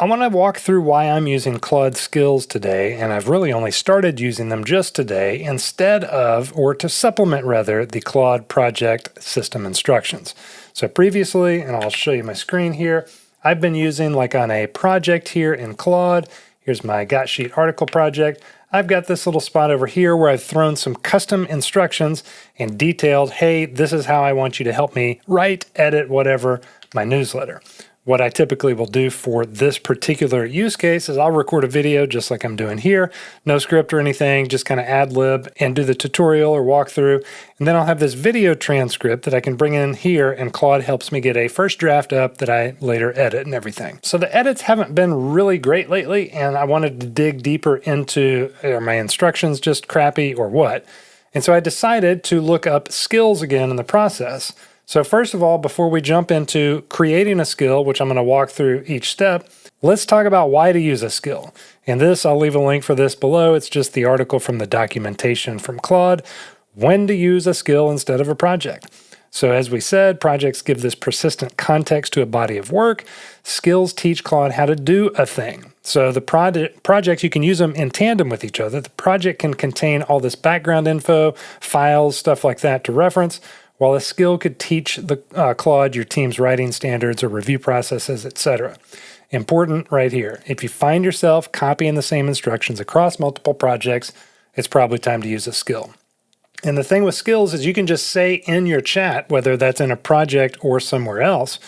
I want to walk through why I'm using Claude Skills today, and I've really only started using them just today instead of, or to supplement rather, the Claude project system instructions. So previously, and I'll show you my screen here, I've been using like on a project here in Claude. Here's my Got Sheet article project. I've got this little spot over here where I've thrown some custom instructions and detailed, hey, this is how I want you to help me write, edit, whatever, my newsletter. What I typically will do for this particular use case is I'll record a video just like I'm doing here, no script or anything, just kind of ad lib and do the tutorial or walkthrough. And then I'll have this video transcript that I can bring in here, and Claude helps me get a first draft up that I later edit and everything. So the edits haven't been really great lately, and I wanted to dig deeper into, are my instructions just crappy or what? And so I decided to look up skills again in the process. So first of all, before we jump into creating a skill, which I'm going to walk through each step, let's talk about why to use a skill. And this, I'll leave a link for this below. It's just the article from the documentation from Claude, when to use a skill instead of a project. So as we said, projects give this persistent context to a body of work. Skills teach Claude how to do a thing. So the projects, you can use them in tandem with each other. The project can contain all this background info, files, stuff like that to reference, while a skill could teach the Claude your team's writing standards or review processes, etc. Important right here. If you find yourself copying the same instructions across multiple projects, it's probably time to use a skill. And the thing with skills is you can just say in your chat, whether that's in a project or somewhere else,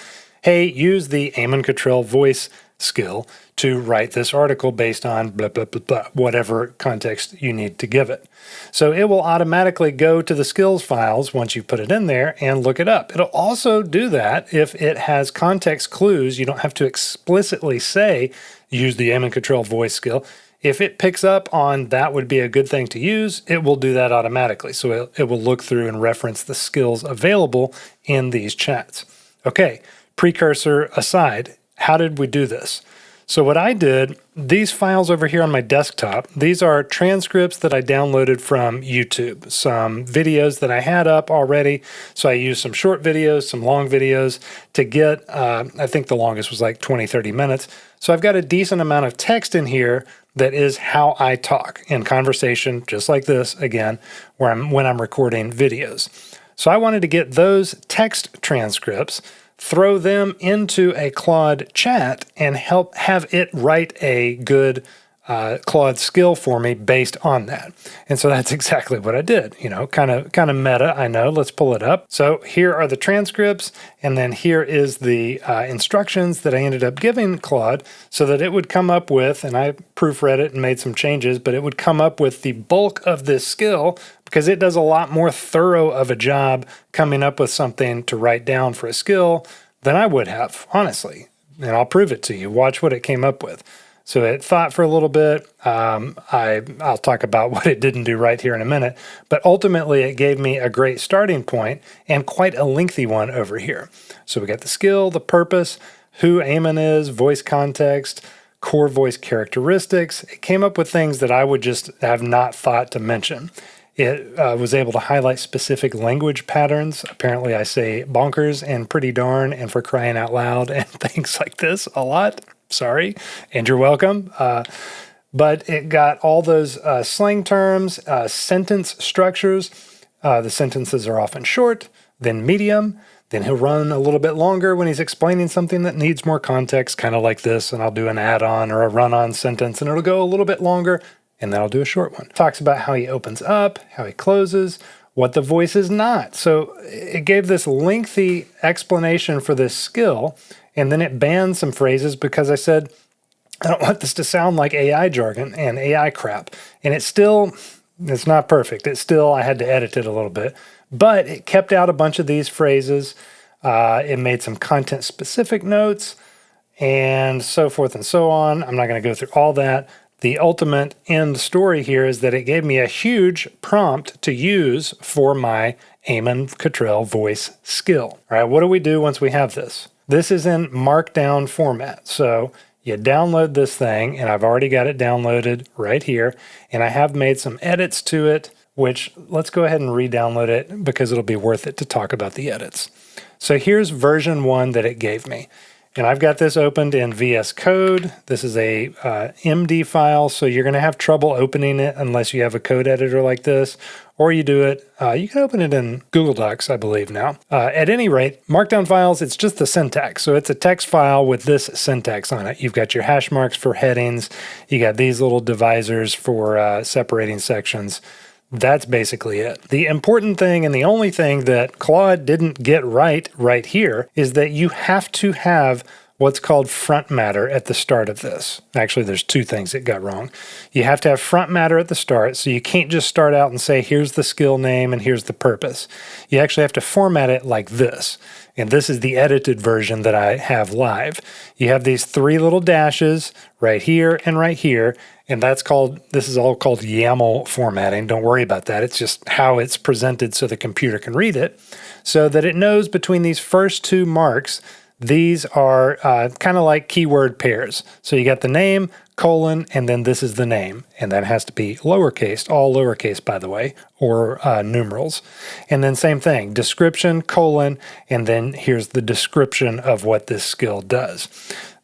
hey, use the Eamon Cottrell voice skill to write this article based on blah, blah, blah, blah, whatever context you need to give it. So it will automatically go to the skills files once you put it in there and look it up. It'll also do that if it has context clues. You don't have to explicitly say, use the Eamon Cottrell voice skill. If it picks up on that would be a good thing to use, it will do that automatically. So it will look through and reference the skills available in these chats. Okay, precursor aside, how did we do this? So what I did, these files over here on my desktop, these are transcripts that I downloaded from YouTube, some videos that I had up already. So I used some short videos, some long videos to get, I think the longest was like 20, 30 minutes. So I've got a decent amount of text in here that is how I talk in conversation, just like this, again, when I'm recording videos. So I wanted to get those text transcripts, throw them into a Claude chat, and have it write a good Claude skill for me based on that. And so that's exactly what I did. You know, kind of meta, I know. Let's pull it up. So here are the transcripts, and then here is the instructions that I ended up giving Claude so that it would come up with, and I proofread it and made some changes, but it would come up with the bulk of this skill because it does a lot more thorough of a job coming up with something to write down for a skill than I would have, honestly. And I'll prove it to you. Watch what it came up with. So it thought for a little bit. I'll talk about what it didn't do right here in a minute. But ultimately, it gave me a great starting point and quite a lengthy one over here. So we got the skill, the purpose, who Eamon is, voice context, core voice characteristics. It came up with things that I would just have not thought to mention. It was able to highlight specific language patterns. Apparently, I say bonkers and pretty darn and for crying out loud and things like this a lot. Sorry, and you're welcome. But it got all those slang terms, sentence structures. The sentences are often short, then medium, then he'll run a little bit longer when he's explaining something that needs more context, kind of like this, and I'll do an add-on or a run-on sentence, and it'll go a little bit longer, and then I'll do a short one. Talks about how he opens up, how he closes, what the voice is not. So it gave this lengthy explanation for this skill, and then it banned some phrases because I said, I don't want this to sound like AI jargon and AI crap. And it's not perfect. I had to edit it a little bit, but it kept out a bunch of these phrases. It made some content specific notes and so forth and so on. I'm not going to go through all that. The ultimate end story here is that it gave me a huge prompt to use for my Eamon Cottrell voice skill. All right, what do we do once we have this? This is in Markdown format. So you download this thing, and I've already got it downloaded right here, and I have made some edits to it, which let's go ahead and re-download it because it'll be worth it to talk about the edits. So here's version 1 that it gave me. And I've got this opened in VS Code. This is a MD file, so you're going to have trouble opening it unless you have a code editor like this, or you do it, you can open it in Google Docs, I believe now. At any rate, Markdown files, it's just the syntax. So it's a text file with this syntax on it. You've got your hash marks for headings. You got these little divisors for separating sections. That's basically it. The important thing and the only thing that Claude didn't get right here is that you have to have what's called front matter at the start of this. Actually, there's two things it got wrong. You have to have front matter at the start, so you can't just start out and say, here's the skill name and here's the purpose. You actually have to format it like this. And this is the edited version that I have live. You have these three little dashes right here, and this is all called YAML formatting. Don't worry about that. It's just how it's presented so the computer can read it, so that it knows between these first two marks, these are kind of like keyword pairs. So you got the name, colon, and then this is the name. And that has to be lowercase, all lowercase, by the way, or numerals. And then same thing, description, colon, and then here's the description of what this skill does.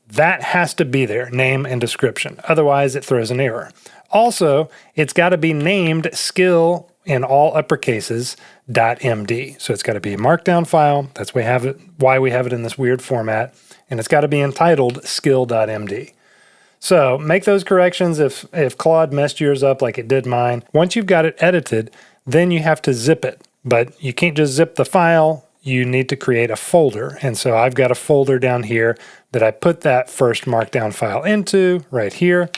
That has to be there, name and description. Otherwise, it throws an error. Also, it's got to be named skill in all uppercases .md. So it's got to be a markdown file. That's why we have it in this weird format. And it's got to be entitled skill.md. So make those corrections if Claude messed yours up like it did mine. Once you've got it edited, then you have to zip it. But you can't just zip the file. You need to create a folder. And so I've got a folder down here that I put that first markdown file into right here.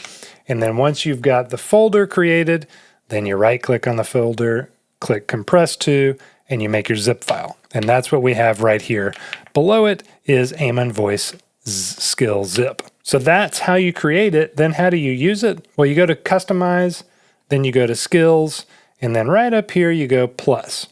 And then once you've got the folder created, then you right-click on the folder, click Compress To, and you make your zip file. And that's what we have right here. Below it is Amon Voice Skill Zip. So that's how you create it. Then how do you use it? Well, you go to Customize, then you go to Skills, and then right up here you go Plus.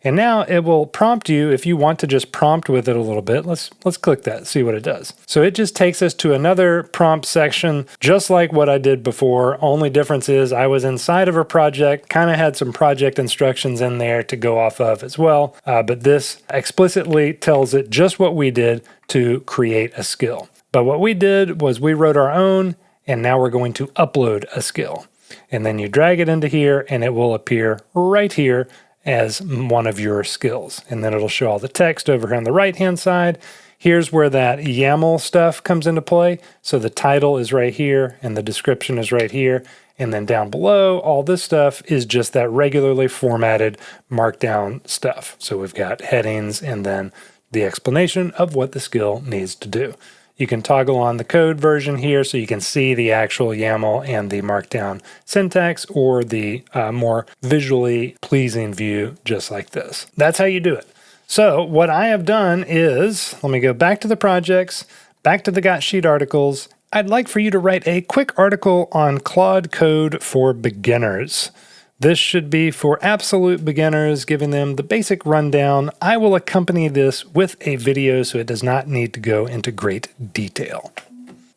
And now it will prompt you if you want to just prompt with it a little bit. Let's click that, see what it does. So it just takes us to another prompt section, just like what I did before. Only difference is I was inside of a project, kind of had some project instructions in there to go off of as well. But this explicitly tells it just what we did to create a skill. But what we did was we wrote our own, and now we're going to upload a skill. And then you drag it into here, and it will appear right here as one of your skills. And then it'll show all the text over here on the right-hand side. Here's where that YAML stuff comes into play. So the title is right here, and the description is right here. And then down below, all this stuff is just that regularly formatted markdown stuff. So we've got headings and then the explanation of what the skill needs to do. You can toggle on the code version here so you can see the actual YAML and the markdown syntax, or the more visually pleasing view just like this. That's how you do it. So what I have done is, let me go back to the projects, back to the Got Sheet articles. I'd like for you to write a quick article on Claude Code for beginners. This should be for absolute beginners, giving them the basic rundown. I will accompany this with a video so it does not need to go into great detail.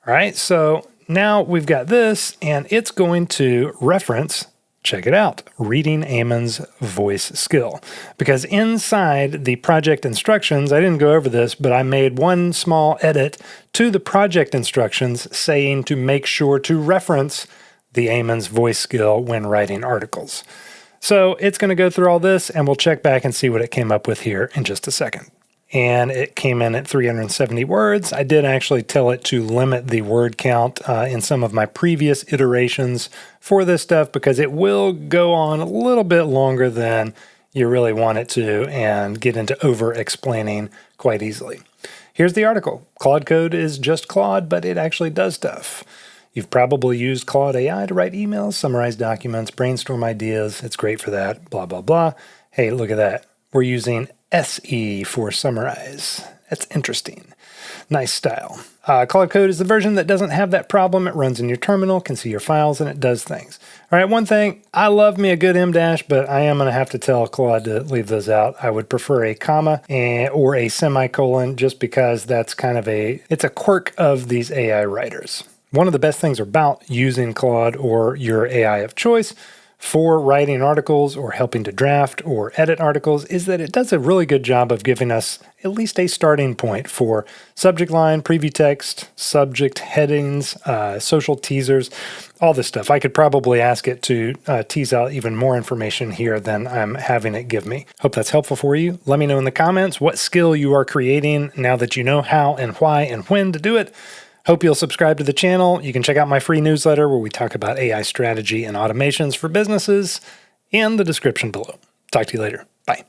All right, so now we've got this, and it's going to reference, check it out, reading Amon's voice skill. Because inside the project instructions, I didn't go over this, but I made one small edit to the project instructions saying to make sure to reference the Amon's voice skill when writing articles. So it's going to go through all this, and we'll check back and see what it came up with here in just a second. And it came in at 370 words. I did actually tell it to limit the word count in some of my previous iterations for this stuff, because it will go on a little bit longer than you really want it to and get into over-explaining quite easily. Here's the article. Claude Code is just Claude, but it actually does stuff. You've probably used Claude AI to write emails, summarize documents, brainstorm ideas. It's great for that, blah, blah, blah. Hey, look at that. We're using SE for summarize. That's interesting. Nice style. Claude Code is the version that doesn't have that problem. It runs in your terminal, can see your files, and it does things. All right, one thing, I love me a good M dash, but I am going to have to tell Claude to leave those out. I would prefer a comma or a semicolon, just because that's kind of it's a quirk of these AI writers. One of the best things about using Claude or your AI of choice for writing articles or helping to draft or edit articles is that it does a really good job of giving us at least a starting point for subject line, preview text, subject headings, social teasers, all this stuff. I could probably ask it to tease out even more information here than I'm having it give me. Hope that's helpful for you. Let me know in the comments what skill you are creating now that you know how and why and when to do it. Hope you'll subscribe to the channel. You can check out my free newsletter where we talk about AI strategy and automations for businesses in the description below. Talk to you later. Bye.